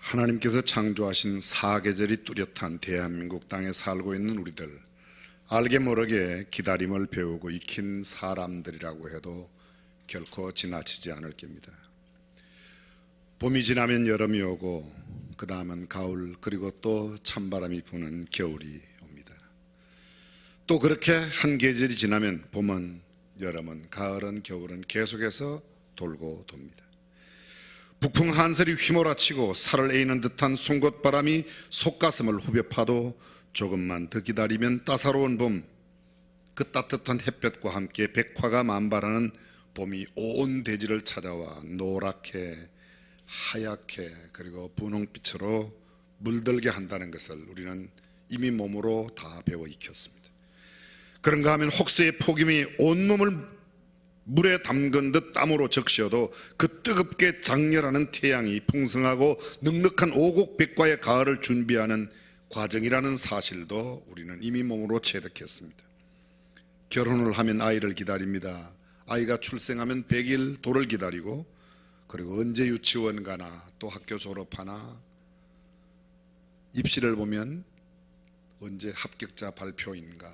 하나님께서 창조하신 사계절이 뚜렷한 대한민국 땅에 살고 있는 우리들, 알게 모르게 기다림을 배우고 익힌 사람들이라고 해도 결코 지나치지 않을 겁니다. 봄이 지나면 여름이 오고 그 다음은 가을, 그리고 또 찬바람이 부는 겨울이 옵니다. 또 그렇게 한 계절이 지나면 봄은, 여름은, 가을은, 겨울은 계속해서 돌고 돕니다. 북풍 한설이 휘몰아치고 살을 에이는 듯한 송곳바람이 속가슴을 후벼 파도 조금만 더 기다리면 따사로운 봄, 그 따뜻한 햇볕과 함께 백화가 만발하는 봄이 온 대지를 찾아와 노랗게, 하얗게, 그리고 분홍빛으로 물들게 한다는 것을 우리는 이미 몸으로 다 배워 익혔습니다. 그런가 하면 혹세의 폭염이 온몸을 물에 담근 듯 땀으로 적셔도 그 뜨겁게 장렬하는 태양이 풍성하고 넉넉한 오곡백과의 가을을 준비하는 과정이라는 사실도 우리는 이미 몸으로 체득했습니다. 결혼을 하면 아이를 기다립니다. 아이가 출생하면 100일 돌을 기다리고, 그리고 언제 유치원 가나, 또 학교 졸업하나, 입시를 보면 언제 합격자 발표인가,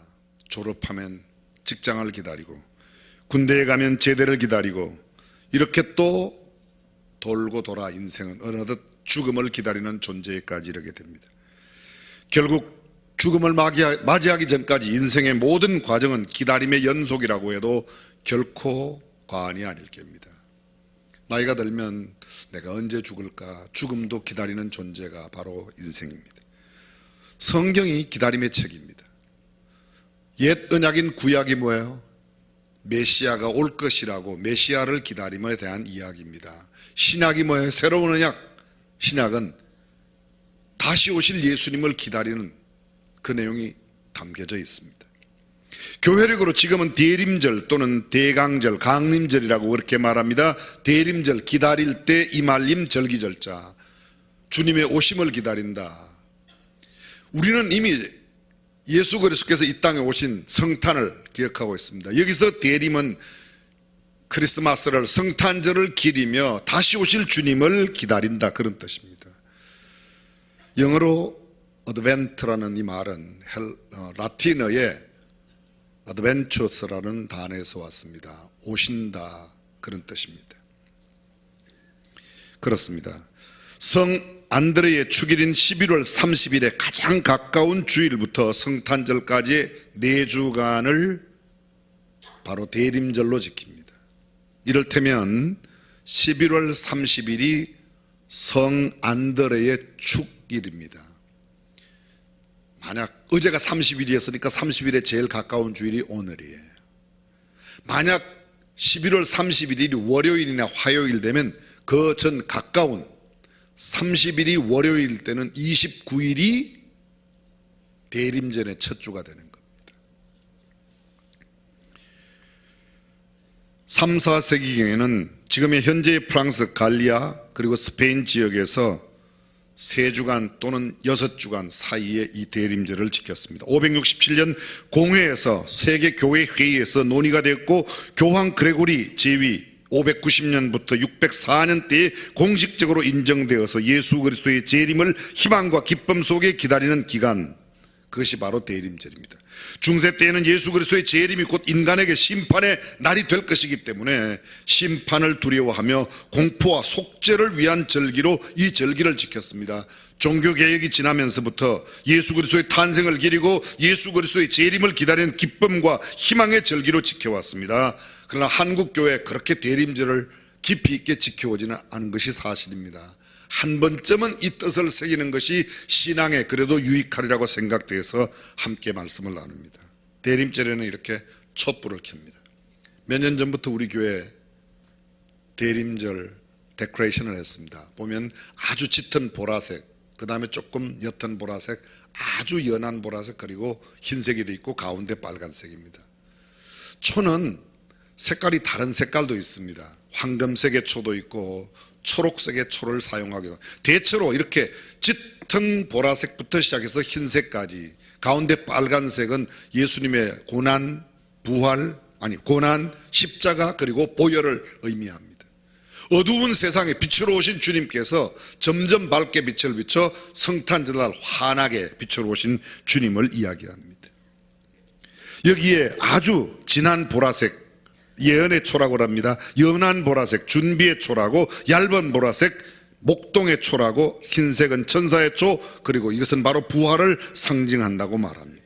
졸업하면 직장을 기다리고, 군대에 가면 제대를 기다리고, 이렇게 또 돌고 돌아 인생은 어느덧 죽음을 기다리는 존재까지 이르게 됩니다. 결국 죽음을 맞이하기 전까지 인생의 모든 과정은 기다림의 연속이라고 해도 결코 과언이 아닐 겁니다. 나이가 들면 내가 언제 죽을까, 죽음도 기다리는 존재가 바로 인생입니다. 성경이 기다림의 책입니다. 옛 언약인 구약이 뭐예요? 메시아가 올 것이라고, 메시아를 기다림에 대한 이야기입니다. 신약이 뭐예요? 새로운 언약. 신약은 다시 오실 예수님을 기다리는 그 내용이 담겨져 있습니다. 교회력으로 지금은 대림절 또는 대강절, 강림절이라고 그렇게 말합니다. 대림절, 기다릴 때 이말림 절기절자, 주님의 오심을 기다린다. 우리는 이미 예수 그리스도께서 이 땅에 오신 성탄을 기억하고 있습니다. 여기서 대림은 크리스마스를, 성탄절을 기리며 다시 오실 주님을 기다린다, 그런 뜻입니다. 영어로 advent라는 이 말은 라틴어의 adventures라는 단어에서 왔습니다. 오신다, 그런 뜻입니다. 그렇습니다. 성 안드레의 축일인 11월 30일에 가장 가까운 주일부터 성탄절까지 4주간을 바로 대림절로 지킵니다. 이를테면 11월 30일이 성 안드레의 축일입니다. 만약 어제가 30일이었으니까 30일에 제일 가까운 주일이 오늘이에요. 만약 11월 31일이 월요일이나 화요일 되면 그 전 가까운 30일이 월요일 때는 29일이 대림전의 첫 주가 되는 겁니다. 3, 4세기경에는 지금의 현재의 프랑스 갈리아 그리고 스페인 지역에서 3주간 또는 6주간 사이에 이 대림절을 지켰습니다. 567년 공회에서 세계교회회의에서 논의가 됐고, 교황 그레고리 제위 590년부터 604년대에 공식적으로 인정되어서 예수 그리스도의 재림을 희망과 기쁨 속에 기다리는 기간, 그것이 바로 대림절입니다. 중세 때에는 예수 그리스도의 재림이 곧 인간에게 심판의 날이 될 것이기 때문에 심판을 두려워하며 공포와 속죄를 위한 절기로 이 절기를 지켰습니다. 종교개혁이 지나면서부터 예수 그리스도의 탄생을 기리고 예수 그리스도의 재림을 기다리는 기쁨과 희망의 절기로 지켜왔습니다. 그러나 한국교회 그렇게 대림절을 깊이 있게 지켜오지는 않은 것이 사실입니다. 한 번쯤은 이 뜻을 새기는 것이 신앙에 그래도 유익하리라고 생각돼서 함께 말씀을 나눕니다. 대림절에는 이렇게 촛불을 켭니다. 몇 년 전부터 우리 교회 대림절 데코레이션을 했습니다. 보면 아주 짙은 보라색, 그 다음에 조금 옅은 보라색, 아주 연한 보라색, 그리고 흰색이 돼 있고 가운데 빨간색입니다. 초는 색깔이 다른 색깔도 있습니다. 황금색의 초도 있고 초록색의 초를 사용하기도, 대체로 이렇게 짙은 보라색부터 시작해서 흰색까지, 가운데 빨간색은 예수님의 고난, 부활, 고난, 십자가, 그리고 보혈을 의미합니다. 어두운 세상에 빛으로 오신 주님께서 점점 밝게 빛을 비춰 성탄절날 환하게 빛으로 오신 주님을 이야기합니다. 여기에 아주 진한 보라색, 예언의 초라고 합니다. 연한 보라색, 준비의 초라고, 얇은 보라색, 목동의 초라고, 흰색은 천사의 초, 그리고 이것은 바로 부활을 상징한다고 말합니다.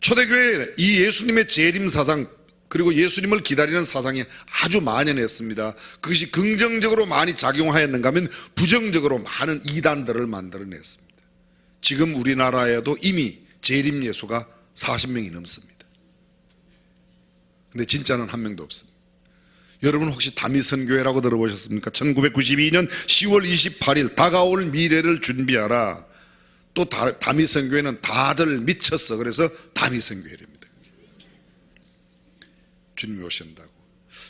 초대교회에 이 예수님의 재림 사상, 그리고 예수님을 기다리는 사상이 아주 만연했습니다. 그것이 긍정적으로 많이 작용하였는가 하면 부정적으로 많은 이단들을 만들어냈습니다. 지금 우리나라에도 이미 재림 예수가 40명이 넘습니다. 근데 진짜는 한 명도 없습니다. 여러분 혹시 다미선교회라고 들어보셨습니까? 1992년 10월 28일 다가올 미래를 준비하라. 또 다미선교회는 다들 미쳤어. 그래서 다미선교회랍니다. 주님이 오신다고.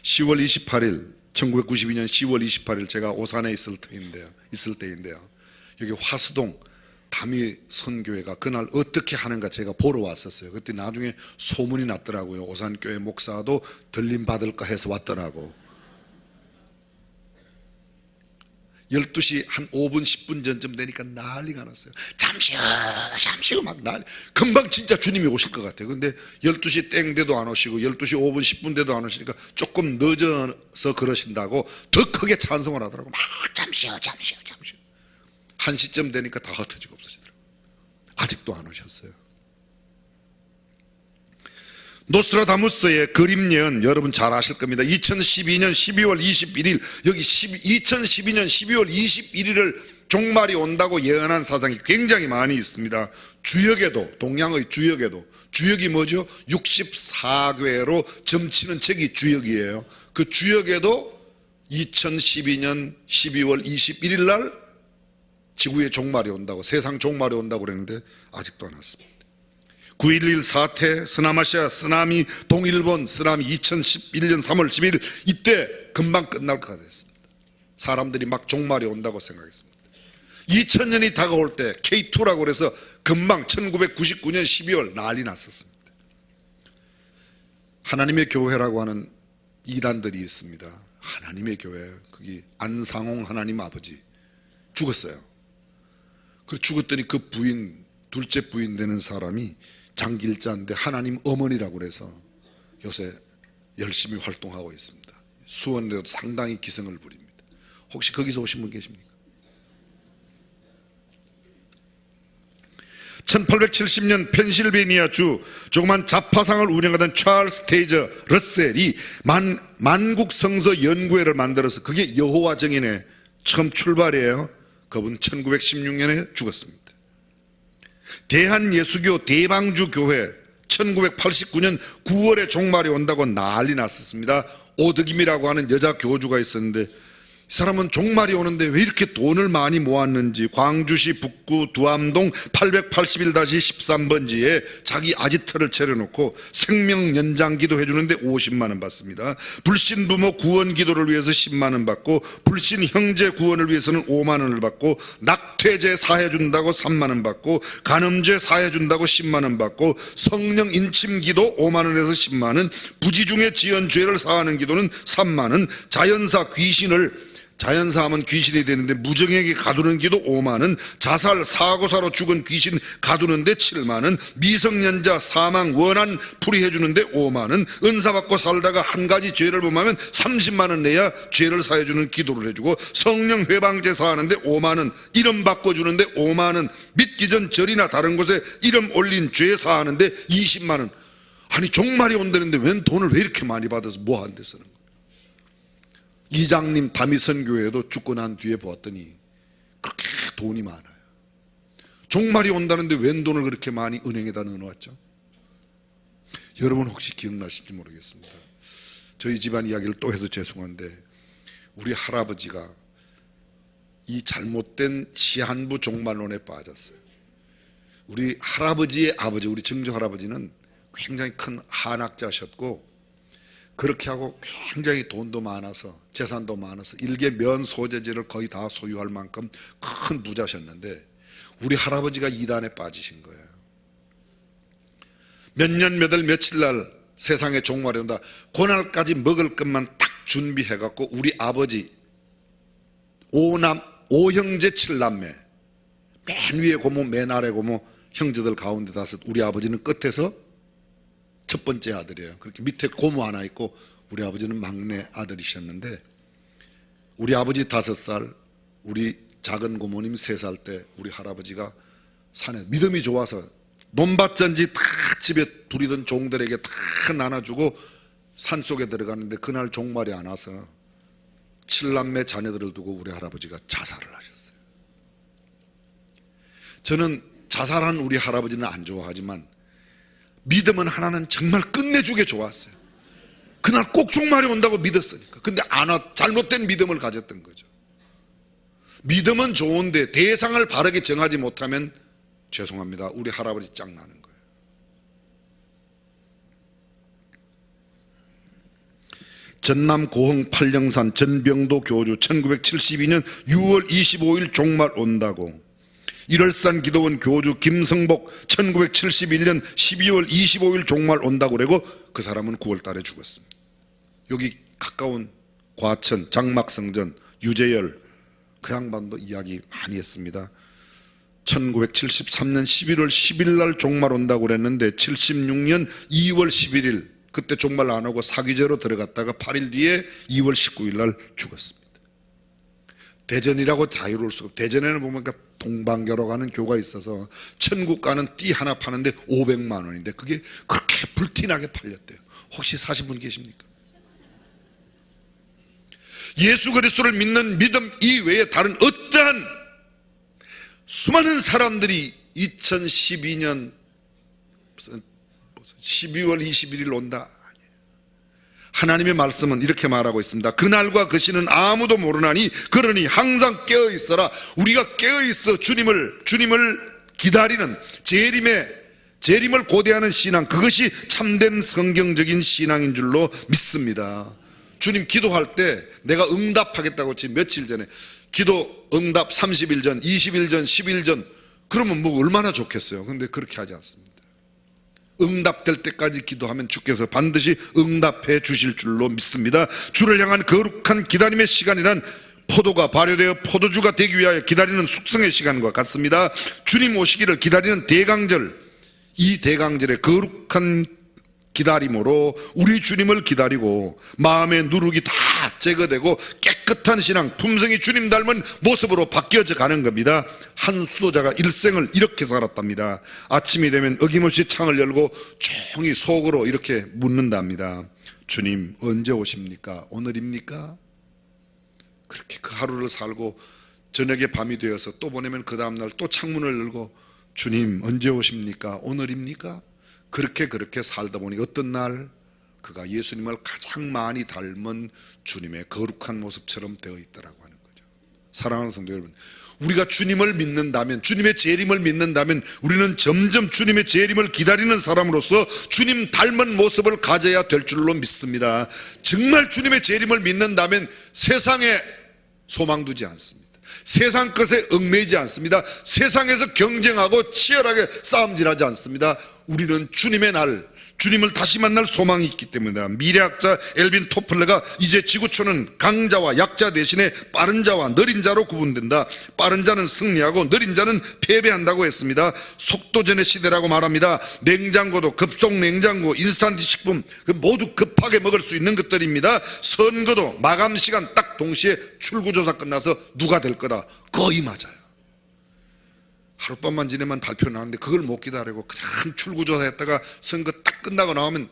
10월 28일 1992년 10월 28일 제가 오산에 있을 때인데요. 여기 화수동 다미선교회가 그날 어떻게 하는가 제가 보러 왔었어요. 그때 나중에 소문이 났더라고요. 오산교회 목사도 들림 받을까 해서 왔더라고. 12시 한 5분 10분 전쯤 되니까 난리가 났어요. 잠시요 막 난리. 금방 진짜 주님이 오실 것 같아요. 근데 12시 땡 돼도 안 오시고 12시 5분 10분 돼도 안 오시니까 조금 늦어서 그러신다고 더 크게 찬송을 하더라고. 막 잠시요 1시쯤 되니까 다 흩어지고 없어지더라고요. 아직도 안 오셨어요. 노스트라다무스의 그림 예언 여러분 잘 아실 겁니다. 2012년 12월 21일 여기 2012년 12월 21일을 종말이 온다고 예언한 사상이 굉장히 많이 있습니다. 주역에도, 동양의 주역에도, 주역이 뭐죠? 64괴로 점치는 책이 주역이에요. 그 주역에도 2012년 12월 21일 날 지구의 종말이 온다고, 세상 종말이 온다고 그랬는데 아직도 안 왔습니다. 9.11 사태, 서남아시아 쓰나미, 동일본 쓰나미 2011년 3월 11일 이때 금방 끝날 것 같았습니다. 사람들이 막 종말이 온다고 생각했습니다. 2000년이 다가올 때 K2라고 그래서 금방 1999년 12월 난리 났었습니다. 하나님의 교회라고 하는 이단들이 있습니다. 하나님의 교회, 거기 안상홍 하나님 아버지 죽었어요. 그 죽었더니 그 부인, 둘째 부인 되는 사람이 장길자인데 하나님 어머니라고 그래서 요새 열심히 활동하고 있습니다. 수원에도 상당히 기승을 부립니다. 혹시 거기서 오신 분 계십니까? 1870년 펜실베니아 주 조그만 자파상을 운영하던 찰스 테이저 러셀이 만국 성서 연구회를 만들어서 그게 여호와 증인의 처음 출발이에요. 그분 1916년에 죽었습니다. 대한예수교 대방주교회 1989년 9월에 종말이 온다고 난리 났었습니다. 오덕임이라고 하는 여자 교주가 있었는데 이 사람은 종말이 오는데 왜 이렇게 돈을 많이 모았는지 광주시 북구 두암동 881-13번지에 자기 아지트를 차려놓고 생명연장기도 해주는데 50만 원 받습니다. 불신 부모 구원 기도를 위해서 10만 원 받고 불신 형제 구원을 위해서는 5만 원을 받고 낙태죄 사해준다고 3만 원 받고 간음죄 사해준다고 10만 원 받고 성령 인침 기도 5만 원에서 10만 원, 부지중에 지은 죄를 사하는 기도는 3만 원, 자연사하면 귀신이 되는데 무정에게 가두는 기도 5만 원, 자살 사고사로 죽은 귀신 가두는데 7만 원, 미성년자 사망 원한 풀이해 주는데 5만 원, 은사 받고 살다가 한 가지 죄를 범하면 30만 원 내야 죄를 사해 주는 기도를 해주고 성령 회방제 사하는데 5만 원, 이름 바꿔 주는데 5만 원, 믿기 전 절이나 다른 곳에 이름 올린 죄 사하는데 20만 원. 아니 종말이 온다는데 웬 돈을 왜 이렇게 많이 받아서 뭐 하는 데 쓰는 거예요? 이장님 다미선교회도 죽고 난 뒤에 보았더니 그렇게 돈이 많아요. 종말이 온다는데 웬 돈을 그렇게 많이 은행에다 넣어놨죠? 여러분 혹시 기억나실지 모르겠습니다. 저희 집안 이야기를 또 해서 죄송한데 우리 할아버지가 이 잘못된 시한부 종말론에 빠졌어요. 우리 할아버지의 아버지, 우리 증조 할아버지는 굉장히 큰 한학자셨고 그렇게 하고 굉장히 돈도 많아서 재산도 많아서 일개 면 소재지를 거의 다 소유할 만큼 큰 부자셨는데 우리 할아버지가 이단에 빠지신 거예요. 몇 년 몇 월 며칠 날 세상에 종말이 온다. 그날까지 먹을 것만 딱 준비해갖고 우리 아버지 5형제 7남매, 맨 위에 고모 맨 아래 고모 형제들 가운데 5, 우리 아버지는 끝에서 첫 번째 아들이에요. 그렇게 밑에 고모 하나 있고 우리 아버지는 막내 아들이셨는데, 우리 아버지 5살, 우리 작은 고모님 3살 때 우리 할아버지가 산에 믿음이 좋아서 논밭전지 다 집에 두리던 종들에게 다 나눠주고 산속에 들어가는데, 그날 종말이 안 와서 7남매 자녀들을 두고 우리 할아버지가 자살을 하셨어요. 저는 자살한 우리 할아버지는 안 좋아하지만 믿음은 하나는 정말 끝내주게 좋았어요. 그날 꼭 종말이 온다고 믿었으니까. 근데 안 와, 잘못된 믿음을 가졌던 거죠. 믿음은 좋은데 대상을 바르게 정하지 못하면 죄송합니다, 우리 할아버지 짱 나는 거예요. 전남 고흥 팔령산 전병도 교주 1972년 6월 25일 종말 온다고. 일월산 기도원 교주 김성복 1971년 12월 25일 종말 온다고 그러고 그 사람은 9월 달에 죽었습니다. 여기 가까운 과천 장막성전 유재열 그 양반도 이야기 많이 했습니다. 1973년 11월 10일 날 종말 온다고 그랬는데 76년 2월 11일 그때 종말 안 오고 사귀제로 들어갔다가 8일 뒤에 2월 19일 날 죽었습니다. 대전이라고 자유로울 수가 없고, 대전에는 보니까 동방교로 가는 교가 있어서 천국 가는 띠 하나 파는데 500만 원인데 그게 그렇게 불티나게 팔렸대요. 혹시 사신 분 계십니까? 예수 그리스도를 믿는 믿음 이외에 다른 어떠한 수많은 사람들이 2012년 12월 21일 온다. 하나님의 말씀은 이렇게 말하고 있습니다. 그날과 그 시는 아무도 모르나니 그러니 항상 깨어 있어라. 우리가 깨어 있어 주님을 기다리는 재림을 고대하는 신앙, 그것이 참된 성경적인 신앙인 줄로 믿습니다. 주님 기도할 때 내가 응답하겠다고 지금 며칠 전에 기도 응답 30일 전, 20일 전, 10일 전, 그러면 뭐 얼마나 좋겠어요. 그런데 그렇게 하지 않습니다. 응답될 때까지 기도하면 주께서 반드시 응답해 주실 줄로 믿습니다. 주를 향한 거룩한 기다림의 시간이란 포도가 발효되어 포도주가 되기 위하여 기다리는 숙성의 시간과 같습니다. 주님 오시기를 기다리는 대강절, 이 대강절의 거룩한 기다림으로 우리 주님을 기다리고 마음의 누룩이 다 제거되고 깨끗한 신앙, 품성이 주님 닮은 모습으로 바뀌어져 가는 겁니다. 한 수도자가 일생을 이렇게 살았답니다. 아침이 되면 어김없이 창을 열고 조용히 속으로 이렇게 묻는답니다. 주님 언제 오십니까? 오늘입니까? 그렇게 그 하루를 살고 저녁에 밤이 되어서 또 보내면 그 다음날 또 창문을 열고 주님 언제 오십니까? 오늘입니까? 그렇게 살다 보니 어떤 날 그가 예수님을 가장 많이 닮은 주님의 거룩한 모습처럼 되어 있더라고 하는 거죠. 사랑하는 성도 여러분, 우리가 주님을 믿는다면, 주님의 재림을 믿는다면 우리는 점점 주님의 재림을 기다리는 사람으로서 주님 닮은 모습을 가져야 될 줄로 믿습니다. 정말 주님의 재림을 믿는다면 세상에 소망 두지 않습니다. 세상 것에 얽매이지 않습니다. 세상에서 경쟁하고 치열하게 싸움질하지 않습니다. 우리는 주님의 날, 주님을 다시 만날 소망이 있기 때문이다. 미래학자 엘빈 토플러가 이제 지구촌은 강자와 약자 대신에 빠른 자와 느린 자로 구분된다. 빠른 자는 승리하고 느린 자는 패배한다고 했습니다. 속도전의 시대라고 말합니다. 냉장고도 급속 냉장고, 인스턴트 식품 모두 급하게 먹을 수 있는 것들입니다. 선거도 마감 시간 딱 동시에 출구조사 끝나서 누가 될 거다. 거의 맞아요. 하룻밤만 지내면 발표 나왔는데 그걸 못 기다리고 그냥 출구조사했다가 선거 딱 끝나고 나오면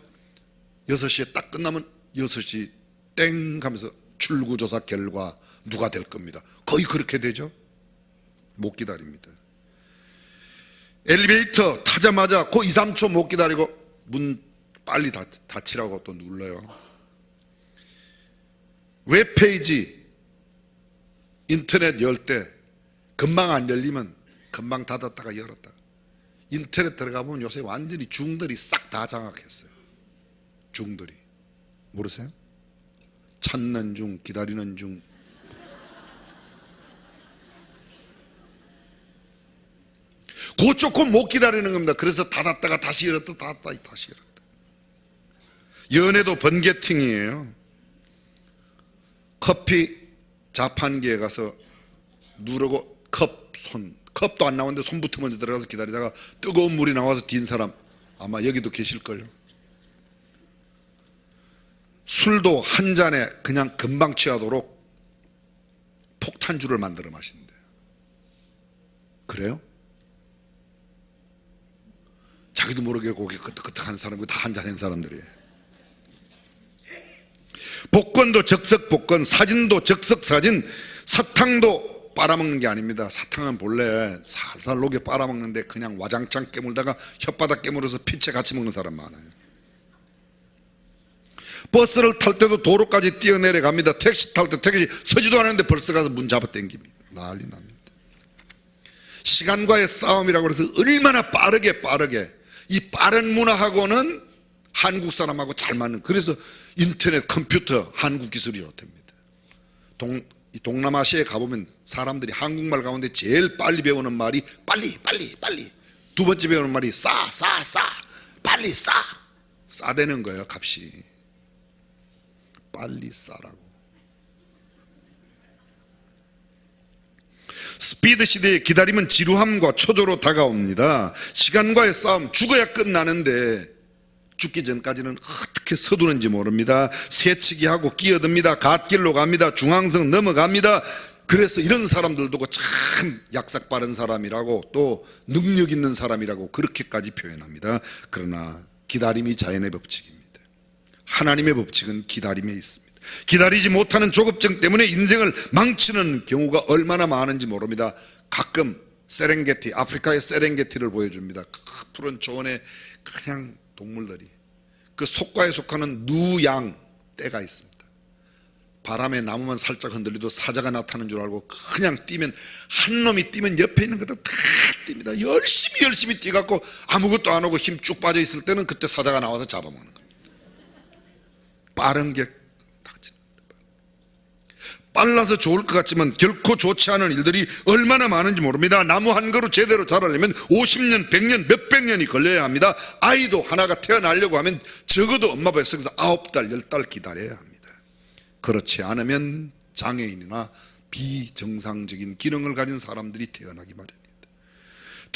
6시에 딱 끝나면 6시 땡 하면서 출구조사 결과 누가 될 겁니다. 거의 그렇게 되죠. 못 기다립니다. 엘리베이터 타자마자 그 2, 3초 못 기다리고 문 빨리 닫히라고 또 눌러요. 웹페이지 인터넷 열 때 금방 안 열리면 금방 닫았다가 열었다. 인터넷 들어가보면 요새 완전히 중들이 싹 다 장악했어요. 중들이 모르세요? 찾는 중, 기다리는 중. 그 조금 못 기다리는 겁니다. 그래서 닫았다가 다시 열었다, 닫았다 다시 열었다. 연애도 번개팅이에요. 커피 자판기에 가서 누르고 컵도 안 나오는데 손부터 먼저 들어가서 기다리다가 뜨거운 물이 나와서 뛴 사람 아마 여기도 계실걸요. 술도 한 잔에 그냥 금방 취하도록 폭탄주를 만들어 마신대요. 그래요? 자기도 모르게 고개 끄덕끄덕하는 사람이 다 한잔한 사람들이에요. 복권도 적석 복권, 사진도 적석 사진, 사탕도 빨아먹는 게 아닙니다. 사탕은 본래 살살 녹여 빨아먹는데 그냥 와장창 깨물다가 혓바닥 깨물어서 피채 같이 먹는 사람 많아요. 버스를 탈 때도 도로까지 뛰어내려갑니다. 택시 탈 때 택시 서지도 않았는데 벌써 가서 문 잡아 당깁니다. 난리 납니다. 시간과의 싸움이라고 해서 얼마나 빠르게 이 빠른 문화하고는 한국 사람하고 잘 맞는, 그래서 인터넷 컴퓨터 한국 기술이 좋답니다. 동남아시아에 가보면 사람들이 한국말 가운데 제일 빨리 배우는 말이 빨리. 두 번째 배우는 말이 싸. 빨리 싸대는 거예요. 값이 빨리 싸라고. 스피드 시대의 기다림은 지루함과 초조로 다가옵니다. 시간과의 싸움, 죽어야 끝나는데 죽기 전까지는 어떻게 서두는지 모릅니다. 새치기 하고 끼어듭니다. 갓길로 갑니다. 중앙선 넘어갑니다. 그래서 이런 사람들도 참 약삭 빠른 사람이라고, 또 능력 있는 사람이라고 그렇게까지 표현합니다. 그러나 기다림이 자연의 법칙입니다. 하나님의 법칙은 기다림에 있습니다. 기다리지 못하는 조급증 때문에 인생을 망치는 경우가 얼마나 많은지 모릅니다. 가끔 세렝게티, 아프리카의 세렝게티를 보여줍니다. 푸른 초원에 그냥 동물들이, 그 속과에 속하는 누양 떼가 있습니다. 바람에 나무만 살짝 흔들려도 사자가 나타나는 줄 알고 그냥 뛰면, 한 놈이 뛰면 옆에 있는 것들 다 뜁니다. 열심히 뛰갖고 아무것도 안 하고 힘 쭉 빠져 있을 때는 그때 사자가 나와서 잡아먹는 겁니다. 빠른 게 빨라서 좋을 것 같지만 결코 좋지 않은 일들이 얼마나 많은지 모릅니다. 나무 한 그루 제대로 자라려면 50년, 100년, 몇백 년이 걸려야 합니다. 아이도 하나가 태어나려고 하면 적어도 엄마 뱃속에서 9달, 10달 기다려야 합니다. 그렇지 않으면 장애인이나 비정상적인 기능을 가진 사람들이 태어나기 마련입니다.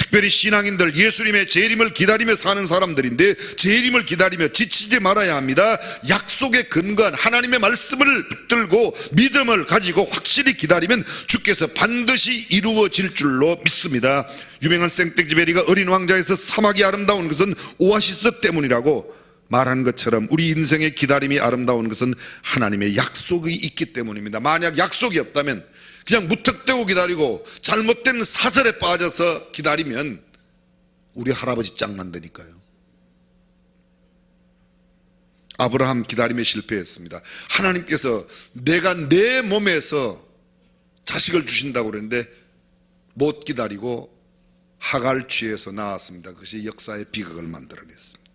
특별히 신앙인들, 예수님의 재림을 기다리며 사는 사람들인데 재림을 기다리며 지치지 말아야 합니다. 약속에 근거한 하나님의 말씀을 붙들고 믿음을 가지고 확실히 기다리면 주께서 반드시 이루어질 줄로 믿습니다. 유명한 생텍쥐베리가 어린 왕자에서 사막이 아름다운 것은 오아시스 때문이라고 말한 것처럼 우리 인생의 기다림이 아름다운 것은 하나님의 약속이 있기 때문입니다. 만약 약속이 없다면 그냥 무턱대고 기다리고 잘못된 사설에 빠져서 기다리면 우리 할아버지 짱 만드니까요. 아브라함 기다림에 실패했습니다. 하나님께서 내가 내 몸에서 자식을 주신다고 그랬는데 못 기다리고 하갈 취해서 나왔습니다. 그것이 역사의 비극을 만들어냈습니다.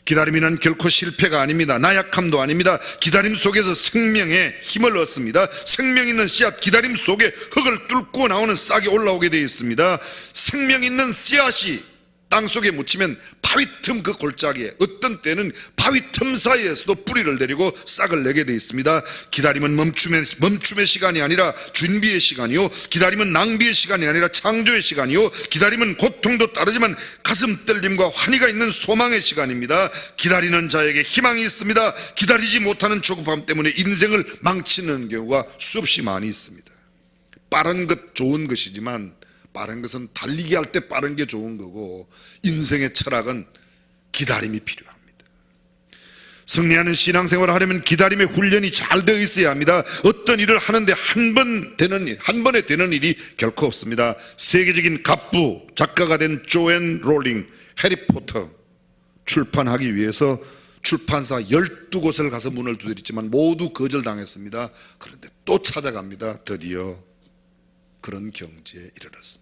기다림이란 결코 실패가 아닙니다. 나약함도 아닙니다. 기다림 속에서 생명의 힘을 얻습니다. 생명 있는 씨앗, 기다림 속에 흙을 뚫고 나오는 싹이 올라오게 되어 있습니다. 생명 있는 씨앗이 땅속에 묻히면 바위 틈 그 골짜기에, 어떤 때는 바위 틈 사이에서도 뿌리를 내리고 싹을 내게 되어 있습니다. 기다림은 멈춤의 시간이 아니라 준비의 시간이요, 기다림은 낭비의 시간이 아니라 창조의 시간이요, 기다림은 고통도 따르지만 가슴 떨림과 환희가 있는 소망의 시간입니다. 기다리는 자에게 희망이 있습니다. 기다리지 못하는 조급함 때문에 인생을 망치는 경우가 수없이 많이 있습니다. 빠른 것 좋은 것이지만 빠른 것은 달리기 할 때 빠른 게 좋은 거고, 인생의 철학은 기다림이 필요합니다. 승리하는 신앙생활을 하려면 기다림의 훈련이 잘 되어 있어야 합니다. 어떤 일을 하는데 한 번에 되는 일이 결코 없습니다. 세계적인 갑부 작가가 된 조앤 롤링, 해리포터 출판하기 위해서 출판사 12곳을 가서 문을 두드렸지만 모두 거절당했습니다. 그런데 또 찾아갑니다. 드디어 그런 경지에 이르렀습니다.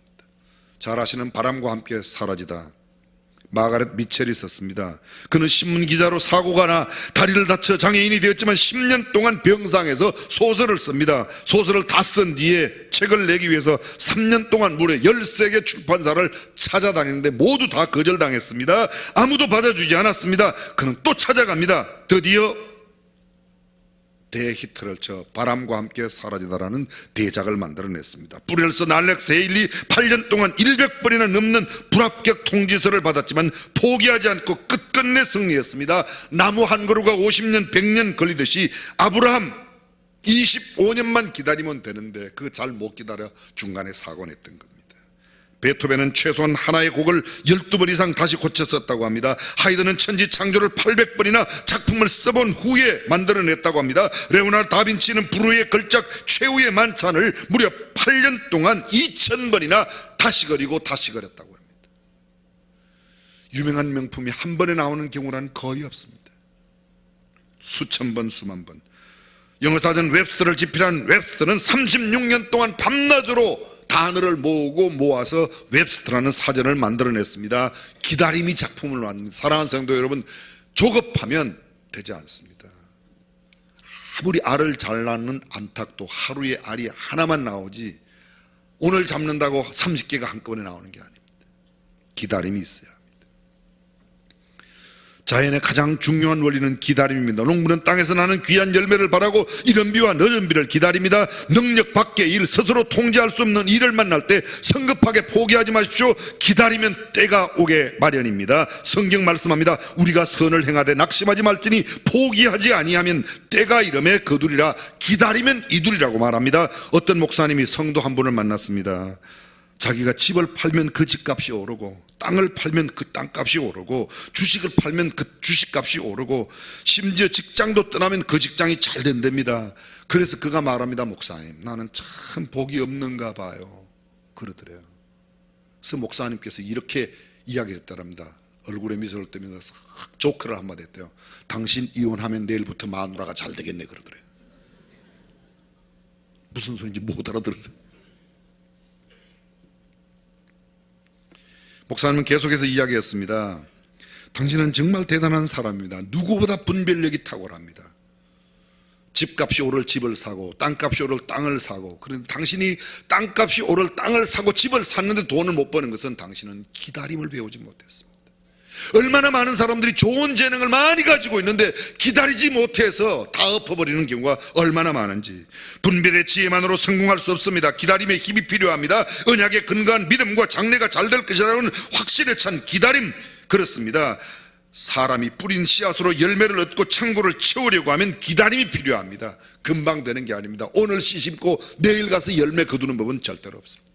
잘 아시는 바람과 함께 사라지다, 마가렛 미첼이 썼습니다. 그는 신문기자로 사고가 나 다리를 다쳐 장애인이 되었지만 10년 동안 병상에서 소설을 씁니다. 소설을 다 쓴 뒤에 책을 내기 위해서 3년 동안 무려 13개 출판사를 찾아다니는데 모두 다 거절당했습니다. 아무도 받아주지 않았습니다. 그는 또 찾아갑니다. 드디어 대히트를 쳐 바람과 함께 사라지다라는 대작을 만들어냈습니다. 브렐스 날렉 세일리 8년 동안 100번이나 넘는 불합격 통지서를 받았지만 포기하지 않고 끝끝내 승리했습니다. 나무 한 그루가 50년 100년 걸리듯이 아브라함 25년만 기다리면 되는데 그거 잘 못 기다려 중간에 사고 냈던 겁니다. 베토벤은 최소한 하나의 곡을 12번 이상 다시 고쳐 썼다고 합니다. 하이드는 천지창조를 800번이나 작품을 써본 후에 만들어냈다고 합니다. 레오나르도 다빈치는 불후의 걸작 최후의 만찬을 무려 8년 동안 2000번이나 다시 그리고 다시 그렸다고 합니다. 유명한 명품이 한 번에 나오는 경우는 거의 없습니다. 수천 번 수만 번. 영어사전 웹스터를 집필한 웹스터는 36년 동안 밤낮으로 단어를 모으고 모아서 웹스터라는 사전을 만들어냈습니다. 기다림이 작품을 만듭니다. 사랑하는 성도 여러분, 조급하면 되지 않습니다. 아무리 알을 잘 낳는 안팎도 하루에 알이 하나만 나오지 오늘 잡는다고 30개가 한꺼번에 나오는 게 아닙니다. 기다림이 있어야 합니다. 자연의 가장 중요한 원리는 기다림입니다. 농부는 땅에서 나는 귀한 열매를 바라고 이른 비와 늦은 비를 기다립니다. 능력 밖의 일, 스스로 통제할 수 없는 일을 만날 때 성급하게 포기하지 마십시오. 기다리면 때가 오게 마련입니다. 성경 말씀합니다. 우리가 선을 행하되 낙심하지 말지니 포기하지 아니하면 때가 이름에 거두리라. 기다리면 이두리라고 말합니다. 어떤 목사님이 성도 한 분을 만났습니다. 자기가 집을 팔면 그 집값이 오르고 땅을 팔면 그 땅값이 오르고 주식을 팔면 그 주식값이 오르고 심지어 직장도 떠나면 그 직장이 잘 된답니다. 그래서 그가 말합니다. 목사님, 나는 참 복이 없는가 봐요. 그러더래요. 그래서 목사님께서 이렇게 이야기를 했답니다. 얼굴에 미소를 띠면서 조크를 한마디 했대요. 당신 이혼하면 내일부터 마누라가 잘 되겠네 그러더래요. 무슨 소리인지 못 알아들었어요. 목사님은 계속해서 이야기했습니다. 당신은 정말 대단한 사람입니다. 누구보다 분별력이 탁월합니다. 집값이 오를 집을 사고 땅값이 오를 땅을 사고, 그런데 당신이 땅값이 오를 땅을 사고 집을 샀는데 돈을 못 버는 것은 당신은 기다림을 배우지 못했습니다. 얼마나 많은 사람들이 좋은 재능을 많이 가지고 있는데 기다리지 못해서 다 엎어버리는 경우가 얼마나 많은지. 분별의 지혜만으로 성공할 수 없습니다. 기다림에 힘이 필요합니다. 언약에 근거한 믿음과 장래가 잘 될 것이라는 확신에 찬 기다림, 그렇습니다. 사람이 뿌린 씨앗으로 열매를 얻고 창고를 채우려고 하면 기다림이 필요합니다. 금방 되는 게 아닙니다. 오늘 씨 심고 내일 가서 열매 거두는 법은 절대로 없습니다.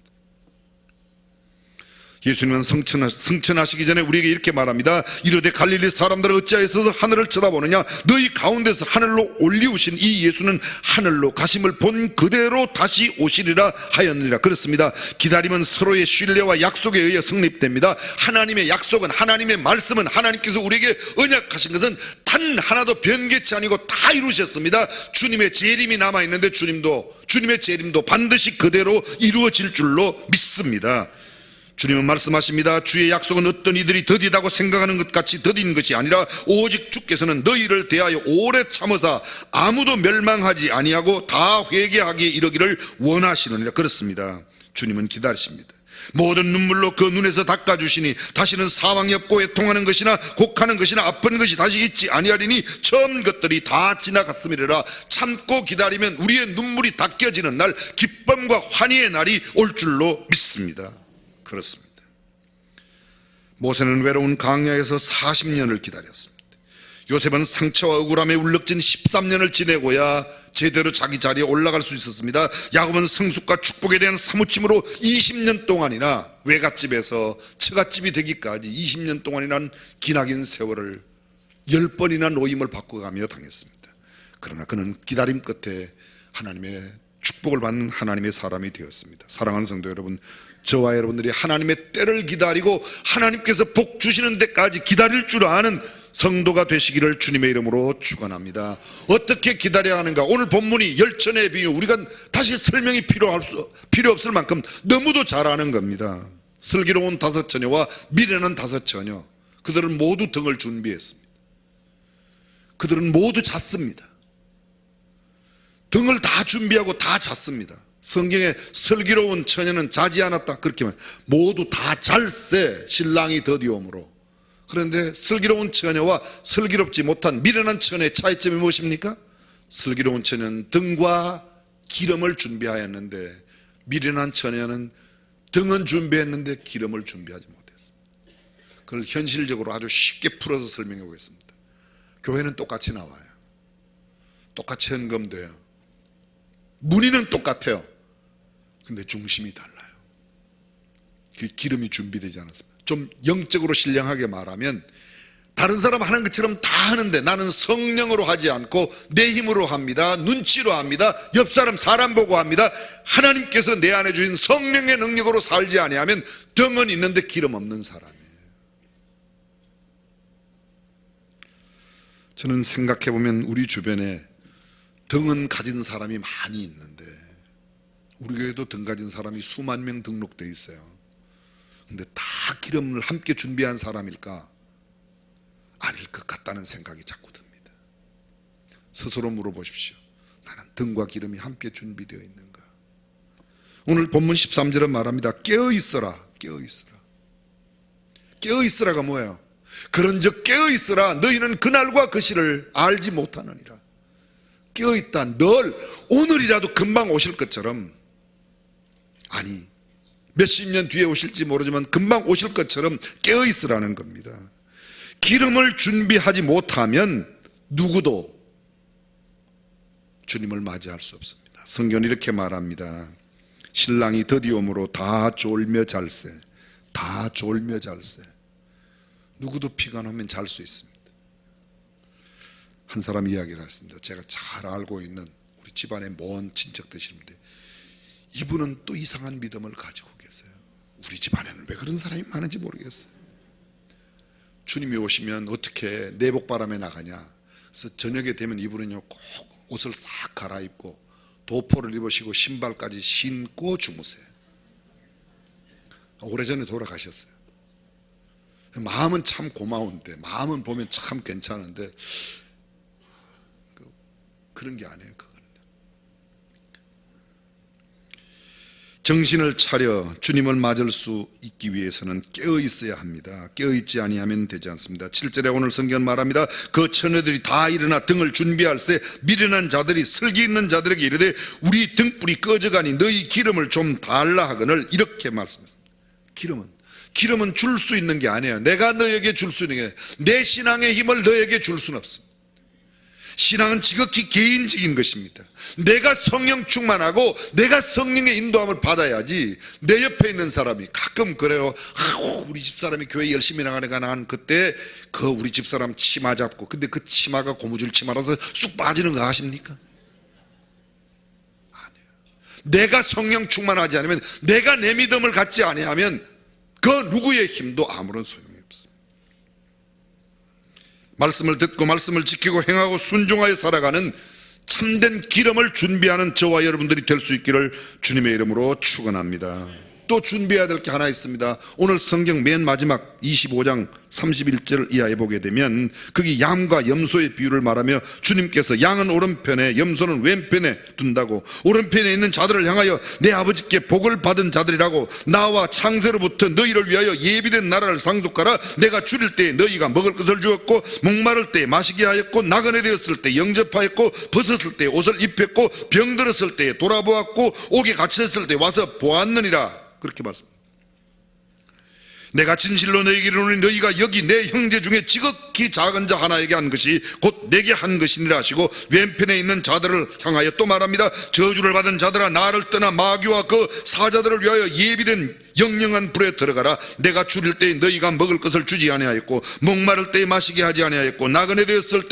예수님은 승천하시기 전에 우리에게 이렇게 말합니다. 이르되 갈릴리 사람들을 어찌하여서 하늘을 쳐다보느냐? 너희 가운데서 하늘로 올리우신 이 예수는 하늘로 가심을 본 그대로 다시 오시리라 하였느니라. 그렇습니다. 기다림은 서로의 신뢰와 약속에 의해 성립됩니다. 하나님의 약속은, 하나님의 말씀은, 하나님께서 우리에게 언약하신 것은 단 하나도 변개치 아니고 다 이루셨습니다. 주님의 재림이 남아있는데 주님의 재림도 반드시 그대로 이루어질 줄로 믿습니다. 주님은 말씀하십니다. 주의 약속은 어떤 이들이 더디다고 생각하는 것 같이 더딘 것이 아니라 오직 주께서는 너희를 대하여 오래 참으사 아무도 멸망하지 아니하고 다 회개하기에 이르기를 원하시느니라. 그렇습니다. 주님은 기다리십니다. 모든 눈물로 그 눈에서 닦아주시니 다시는 사망이 없고 애통하는 것이나 곡하는 것이나 아픈 것이 다시 있지 아니하리니 처음 것들이 다 지나갔음이라. 참고 기다리면 우리의 눈물이 닦여지는 날, 기쁨과 환희의 날이 올 줄로 믿습니다. 그렇습니다. 모세는 외로운 광야에서 40년을 기다렸습니다. 요셉은 상처와 억울함에 울럭진 13년을 지내고야 제대로 자기 자리에 올라갈 수 있었습니다. 야곱은 성숙과 축복에 대한 사무침으로 20년 동안이나 외갓집에서 처갓집이 되기까지 20년 동안이란 기나긴 세월을 10번이나 노임을 바꿔가며 당했습니다. 그러나 그는 기다림 끝에 하나님의 축복을 받는 하나님의 사람이 되었습니다. 사랑하는 성도 여러분, 저와 여러분들이 하나님의 때를 기다리고 하나님께서 복 주시는 데까지 기다릴 줄 아는 성도가 되시기를 주님의 이름으로 축원합니다. 어떻게 기다려야 하는가? 오늘 본문이 열천의 비유, 우리가 다시 설명이 필요 없을 만큼 너무도 잘 아는 겁니다. 슬기로운 5 처녀와 미련한 5 처녀, 그들은 모두 등을 준비했습니다. 그들은 모두 잤습니다. 등을 다 준비하고 다 잤습니다. 성경에 슬기로운 처녀는 자지 않았다 그렇게 말, 모두 다 잘세 신랑이 더디옴으로. 그런데 슬기로운 처녀와 슬기롭지 못한 미련한 처녀의 차이점이 무엇입니까? 슬기로운 처녀는 등과 기름을 준비하였는데 미련한 처녀는 등은 준비했는데 기름을 준비하지 못했습니다. 그걸 현실적으로 아주 쉽게 풀어서 설명해 보겠습니다. 교회는 똑같이 나와요. 똑같이 헌금돼요. 문의는 똑같아요. 근데 중심이 달라요. 그 기름이 준비되지 않았습니다. 좀 영적으로 신령하게 말하면 다른 사람 하는 것처럼 다 하는데 나는 성령으로 하지 않고 내 힘으로 합니다. 눈치로 합니다. 옆 사람 보고 합니다. 하나님께서 내 안에 주신 성령의 능력으로 살지 아니하면 등은 있는데 기름 없는 사람이에요. 저는 생각해보면 우리 주변에 등은 가진 사람이 많이 있는데 우리 교회도 등 가진 사람이 수만 명 등록되어 있어요. 근데 다 기름을 함께 준비한 사람일까? 아닐 것 같다는 생각이 자꾸 듭니다. 스스로 물어보십시오. 나는 등과 기름이 함께 준비되어 있는가? 오늘 본문 13절은 말합니다. 깨어있어라. 깨어있어라. 깨어있으라가 뭐예요? 그런즉 깨어있으라. 너희는 그날과 그 시를 알지 못하느니라. 깨어있다. 늘 오늘이라도 금방 오실 것처럼, 아니 몇십 년 뒤에 오실지 모르지만 금방 오실 것처럼 깨어있으라는 겁니다. 기름을 준비하지 못하면 누구도 주님을 맞이할 수 없습니다. 성경은 이렇게 말합니다. 신랑이 드디움으로 다 졸며 잘세. 다 졸며 잘세. 누구도 피가 나면 잘 수 있습니다. 한 사람 이야기를 했습니다. 제가 잘 알고 있는 우리 집안의 먼 친척 되시는데 이분은 또 이상한 믿음을 가지고 계세요. 우리 집안에는 왜 그런 사람이 많은지 모르겠어요. 주님이 오시면 어떻게 내복바람에 나가냐. 그래서 저녁에 되면 이분은요 꼭 옷을 싹 갈아입고 도포를 입으시고 신발까지 신고 주무세요. 오래전에 돌아가셨어요. 마음은 참 고마운데, 마음은 보면 참 괜찮은데 그런 게 아니에요. 그건 정신을 차려 주님을 맞을 수 있기 위해서는 깨어 있어야 합니다. 깨어 있지 아니하면 되지 않습니다. 7절에 오늘 성경은 말합니다. 그 처녀들이 다 일어나 등을 준비할세 미련한 자들이 슬기 있는 자들에게 이르되 우리 등불이 꺼져가니 너희 기름을 좀 달라 하거늘 이렇게 말씀했습니다. 기름은 줄 수 있는 게 아니에요. 내가 너에게 줄 수 있는 게 아니에요. 내 신앙의 힘을 너에게 줄 수는 없습니다. 신앙은 지극히 개인적인 것입니다. 내가 성령 충만하고 내가 성령의 인도함을 받아야지. 내 옆에 있는 사람이 가끔 그래요. 우리 집사람이 교회 열심히 나가니까 난 그때 그 우리 집사람 치마 잡고, 근데 그 치마가 고무줄 치마라서 쑥 빠지는 거 아십니까? 아니에요. 내가 성령 충만하지 않으면, 내가 내 믿음을 갖지 아니하면 그 누구의 힘도 아무런 소용이 없습니다. 말씀을 듣고 말씀을 지키고 행하고 순종하여 살아가는 참된 기름을 준비하는 저와 여러분들이 될 수 있기를 주님의 이름으로 축원합니다. 또 준비해야 될 게 하나 있습니다. 오늘 성경 맨 마지막 25장 31절 이하에 보게 되면 거기 양과 염소의 비유를 말하며 주님께서 양은 오른편에 염소는 왼편에 둔다고, 오른편에 있는 자들을 향하여 내 아버지께 복을 받은 자들이라고, 나와 창세로부터 너희를 위하여 예비된 나라를 상속하라. 내가 줄일 때에 너희가 먹을 것을 주었고 목마를 때에 마시게 하였고 나그네 되었을 때 영접하였고 벗었을 때에 옷을 입혔고 병들었을 때에 돌아보았고 옥에 갇혔을 때 와서 보았느니라. 그렇게 말씀합니다. 내가 진실로 너희에게 이르노니 너희가 여기 내 형제 중에 지극히 작은 자 하나에게 한 것이 곧 내게 한 것이니라 하시고 왼편에 있는 자들을 향하여 또 말합니다. 저주를 받은 자들아 나를 떠나 마귀와 그 사자들을 위하여 예비된 영영한 불에 들어가라. 내가 줄일 때에 너희가 먹을 것을 주지 아니하였고 목마를 때에 마시게 하지 아니하였고 나그네 되었을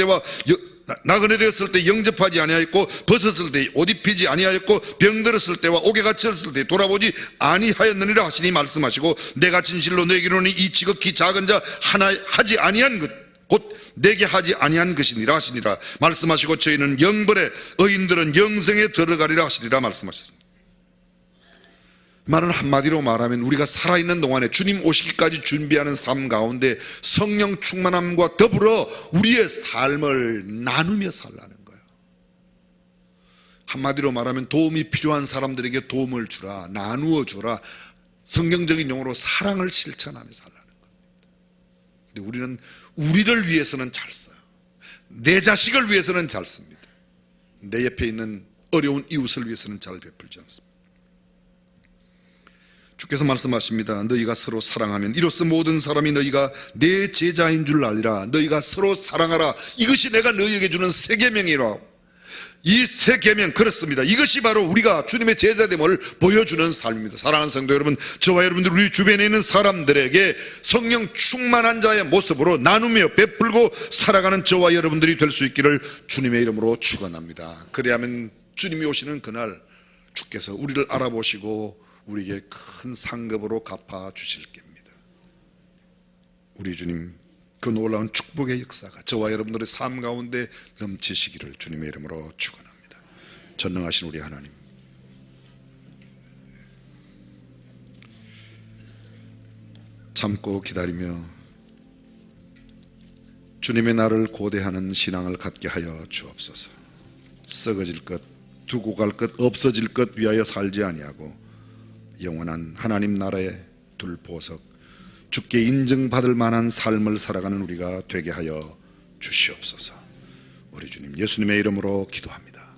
때 영접하지 아니하였고 벗었을 때 옷 입히지 아니하였고 병들었을 때와 옥에 갇혔을 때 돌아보지 아니하였느니라 하시니 말씀하시고 내가 진실로 너에게 이르노니 이 지극히 작은 자 하나 하지 아니한 것 곧 내게 하지 아니한 것이니라 하시니라 말씀하시고 저희는 영벌에 의인들은 영생에 들어가리라 하시니라 말씀하셨습니다. 말은 한마디로 말하면 우리가 살아있는 동안에 주님 오시기까지 준비하는 삶 가운데 성령 충만함과 더불어 우리의 삶을 나누며 살라는 거예요. 한마디로 말하면 도움이 필요한 사람들에게 도움을 주라, 나누어 주라. 성경적인 용어로 사랑을 실천하며 살라는 겁니다. 근데 우리는 우리를 위해서는 잘 써요. 내 자식을 위해서는 잘 씁니다. 내 옆에 있는 어려운 이웃을 위해서는 잘 베풀지 않습니다. 주께서 말씀하십니다. 너희가 서로 사랑하면 이로써 모든 사람이 너희가 내 제자인 줄 알리라. 너희가 서로 사랑하라. 이것이 내가 너희에게 주는 새 계명이라. 이 새 계명, 그렇습니다. 이것이 바로 우리가 주님의 제자됨을 보여주는 삶입니다. 사랑하는 성도 여러분, 저와 여러분들, 우리 주변에 있는 사람들에게 성령 충만한 자의 모습으로 나누며 베풀고 살아가는 저와 여러분들이 될 수 있기를 주님의 이름으로 축원합니다. 그래야만 주님이 오시는 그날 주께서 우리를 알아보시고 우리에게 큰 상급으로 갚아 주실 겁니다. 우리 주님, 그 놀라운 축복의 역사가 저와 여러분들의 삶 가운데 넘치시기를 주님의 이름으로 축원합니다. 전능하신 우리 하나님, 참고 기다리며 주님의 나를 고대하는 신앙을 갖게 하여 주옵소서. 썩어질 것, 두고 갈 것, 없어질 것 위하여 살지 아니하고 영원한 하나님 나라의 둘 보석, 주께 인정받을 만한 삶을 살아가는 우리가 되게 하여 주시옵소서. 우리 주님 예수님의 이름으로 기도합니다.